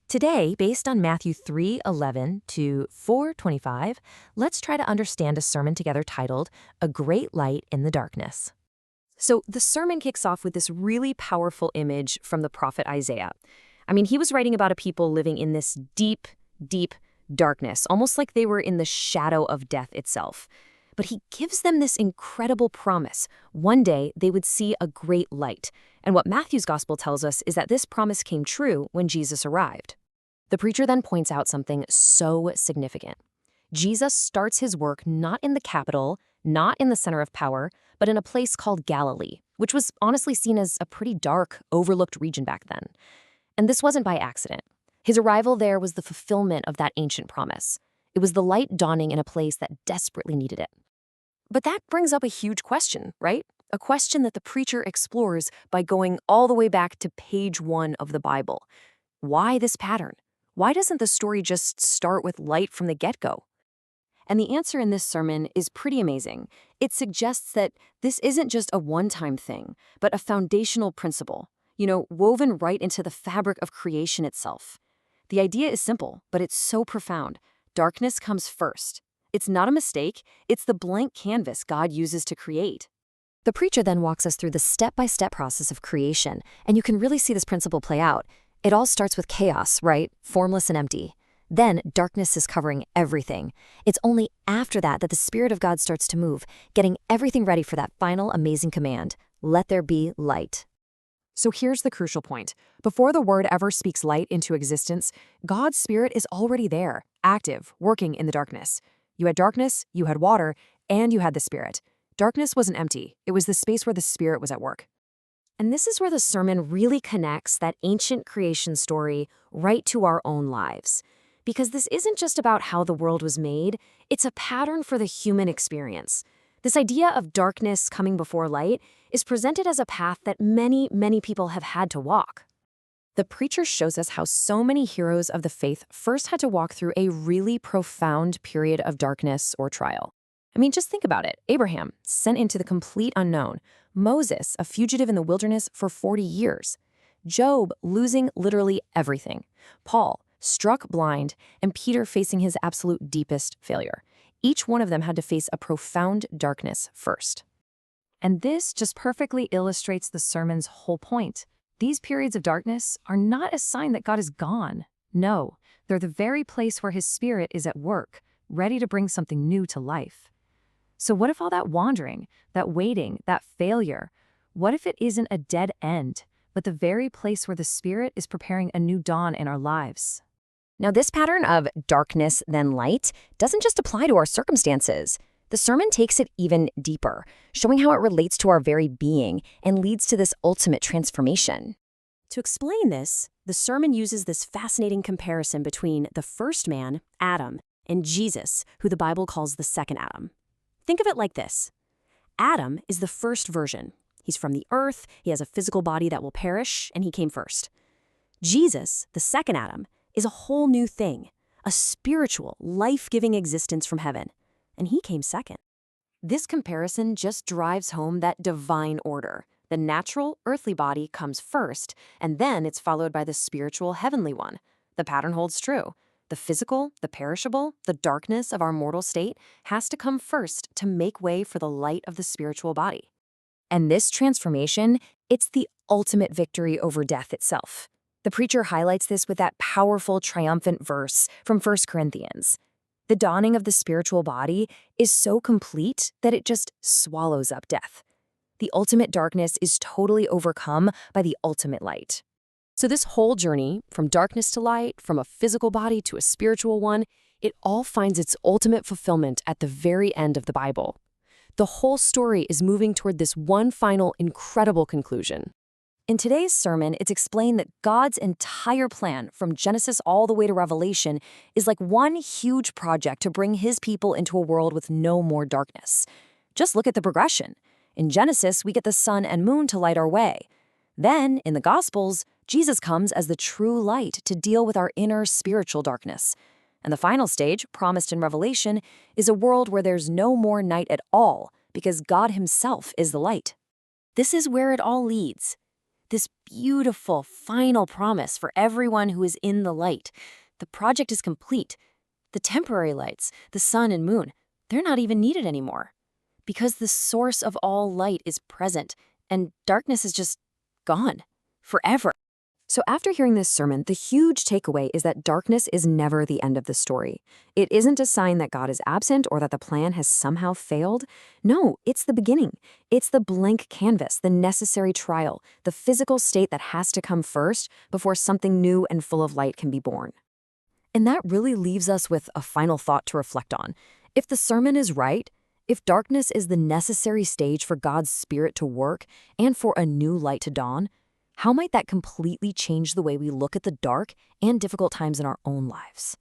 Today, based on Matthew 3:11 to 4:25, let's try to understand a sermon together titled A Great Light in the Darkness. So the sermon kicks off with this really powerful image from the prophet Isaiah. He was writing about a people living in this deep, deep darkness, almost like they were in the shadow of death itself. But he gives them this incredible promise. One day they would see a great light. And what Matthew's gospel tells us is that this promise came true when Jesus arrived. The preacher then points out something so significant. Jesus starts his work not in the capital, not in the center of power, but in a place called Galilee, which was honestly seen as a pretty dark, overlooked region back then. And this wasn't by accident. His arrival there was the fulfillment of that ancient promise. It was the light dawning in a place that desperately needed it. But that brings up a huge question, right? A question that the preacher explores by going all the way back to page 1 of the Bible. Why this pattern? Why doesn't the story just start with light from the get-go? And the answer in this sermon is pretty amazing. It suggests that this isn't just a one-time thing, but a foundational principle, woven right into the fabric of creation itself. The idea is simple, but it's so profound. Darkness comes first. It's not a mistake, it's the blank canvas God uses to create. The preacher then walks us through the step-by-step process of creation, and you can really see this principle play out. It all starts with chaos, right? Formless and empty. Then darkness is covering everything. It's only after that that the Spirit of God starts to move, getting everything ready for that final amazing command, let there be light. So here's the crucial point. Before the Word ever speaks light into existence, God's Spirit is already there, active, working in the darkness. You had darkness, you had water, and you had the Spirit. Darkness wasn't empty. It was the space where the Spirit was at work. And this is where the sermon really connects that ancient creation story right to our own lives. Because this isn't just about how the world was made, it's a pattern for the human experience. This idea of darkness coming before light is presented as a path that many, many people have had to walk. The preacher shows us how so many heroes of the faith first had to walk through a really profound period of darkness or trial. Just think about it. Abraham, sent into the complete unknown. Moses, a fugitive in the wilderness for 40 years. Job, losing literally everything. Paul, struck blind, and Peter facing his absolute deepest failure. Each one of them had to face a profound darkness first. And this just perfectly illustrates the sermon's whole point. These periods of darkness are not a sign that God is gone. No, they're the very place where his Spirit is at work, ready to bring something new to life. So what if all that wandering, that waiting, that failure, what if it isn't a dead end, but the very place where the Spirit is preparing a new dawn in our lives? Now, this pattern of darkness then light doesn't just apply to our circumstances. The sermon takes it even deeper, showing how it relates to our very being and leads to this ultimate transformation. To explain this, the sermon uses this fascinating comparison between the first man, Adam, and Jesus, who the Bible calls the second Adam. Think of it like this. Adam is the first version. He's from the earth, he has a physical body that will perish, and he came first. Jesus, the second Adam, is a whole new thing, a spiritual, life-giving existence from heaven, and he came second. This comparison just drives home that divine order. The natural, earthly body comes first, and then it's followed by the spiritual, heavenly one. The pattern holds true. The physical, the perishable, the darkness of our mortal state has to come first to make way for the light of the spiritual body. And this transformation, it's the ultimate victory over death itself. The preacher highlights this with that powerful, triumphant verse from 1 Corinthians. The dawning of the spiritual body is so complete that it just swallows up death. The ultimate darkness is totally overcome by the ultimate light. So this whole journey, from darkness to light, from a physical body to a spiritual one, it all finds its ultimate fulfillment at the very end of the Bible. The whole story is moving toward this one final incredible conclusion. In today's sermon, it's explained that God's entire plan, from Genesis all the way to Revelation, is like one huge project to bring his people into a world with no more darkness. Just look at the progression. In Genesis, we get the sun and moon to light our way. Then, in the Gospels, Jesus comes as the true light to deal with our inner spiritual darkness. And the final stage, promised in Revelation, is a world where there's no more night at all, because God himself is the light. This is where it all leads. this beautiful final promise for everyone who is in the light. The project is complete. The temporary lights, the sun and moon, they're not even needed anymore. Because the source of all light is present, and darkness is just gone. Forever. So after hearing this sermon, the huge takeaway is that darkness is never the end of the story. It isn't a sign that God is absent or that the plan has somehow failed. No, it's the beginning. It's the blank canvas, the necessary trial, the physical state that has to come first before something new and full of light can be born. And that really leaves us with a final thought to reflect on. If the sermon is right, if darkness is the necessary stage for God's Spirit to work and for a new light to dawn, how might that completely change the way we look at the dark and difficult times in our own lives?